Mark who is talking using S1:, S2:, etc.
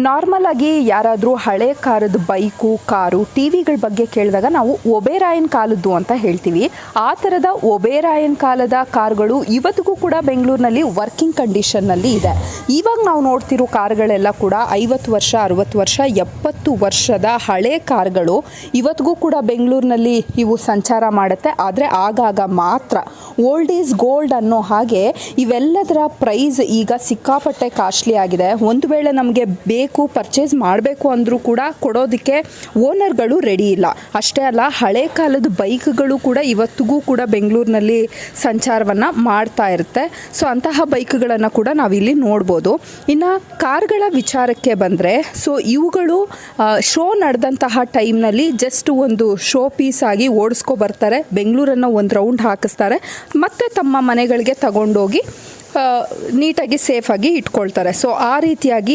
S1: Normal ಆಗಿ ಯಾರಾದರೂ ಹಳೆ ಕಾರದ ಬೈಕು ಕಾರು ಟಿ ವಿಗಳ ಬಗ್ಗೆ ಕೇಳಿದಾಗ ನಾವು ಒಬೇರಾಯನ್ ಕಾಲದ್ದು ಅಂತ ಹೇಳ್ತೀವಿ. ಆ ಥರದ ಒಬೇರಾಯನ್ ಕಾಲದ ಕಾರುಗಳು ಇವತ್ತಿಗೂ ಕೂಡ ಬೆಂಗಳೂರಿನಲ್ಲಿ ವರ್ಕಿಂಗ್ ಕಂಡೀಷನ್ನಲ್ಲಿ ಇದೆ. ಇವಾಗ ನಾವು ನೋಡ್ತಿರೋ ಕಾರುಗಳೆಲ್ಲ ಕೂಡ 50 ವರ್ಷ 60 ವರ್ಷ 70 ವರ್ಷದ ಹಳೆ ಕಾರುಗಳು ಇವತ್ತಿಗೂ ಕೂಡ ಬೆಂಗಳೂರಿನಲ್ಲಿ ಇವು ಸಂಚಾರ ಮಾಡುತ್ತೆ. ಆದರೆ ಆಗಾಗ ಮಾತ್ರ ಓಲ್ಡ್ ಈಸ್ ಗೋಲ್ಡ್ ಅನ್ನೋ ಹಾಗೆ ಇವೆಲ್ಲದರ ಪ್ರೈಸ್ ಈಗ ಸಿಕ್ಕಾಪಟ್ಟೆ ಕಾಸ್ಟ್ಲಿ ಆಗಿದೆ. ಒಂದು ವೇಳೆ ನಮಗೆ ಬೇಕು ಪರ್ಚೇಸ್ ಮಾಡಬೇಕು ಅಂದರೂ ಕೂಡ ಕೊಡೋದಕ್ಕೆ ಓನರ್ಗಳು ರೆಡಿ ಇಲ್ಲ. ಅಷ್ಟೇ ಅಲ್ಲ, ಹಳೆ ಕಾಲದ ಬೈಕ್ಗಳು ಕೂಡ ಇವತ್ತಿಗೂ ಕೂಡ ಬೆಂಗಳೂರಿನಲ್ಲಿ ಸಂಚಾರವನ್ನು ಮಾಡ್ತಾ ಇರುತ್ತೆ. ಸೊ ಅಂತಹ ಬೈಕ್ಗಳನ್ನು ಕೂಡ ನಾವಿಲ್ಲಿ ನೋಡ್ಬೋದು. ಇನ್ನು ಕಾರ್ಗಳ ವಿಚಾರಕ್ಕೆ ಬಂದರೆ, ಸೊ ಇವುಗಳು ಶೋ ನಡೆದಂತಹ ಟೈಮ್ನಲ್ಲಿ ಜಸ್ಟ್ ಒಂದು ಶೋ ಪೀಸ್ ಆಗಿ ಓಡಿಸ್ಕೊ ಬರ್ತಾರೆ, ಬೆಂಗಳೂರನ್ನು ಒಂದು ರೌಂಡ್ ಹಾಕಿಸ್ತಾರೆ, ಮತ್ತು ತಮ್ಮ ಮನೆಗಳಿಗೆ ತಗೊಂಡೋಗಿ ನೀಟಾಗಿ ಸೇಫಾಗಿ ಇಟ್ಕೊಳ್ತಾರೆ. ಸೊ ಆ ರೀತಿಯಾಗಿ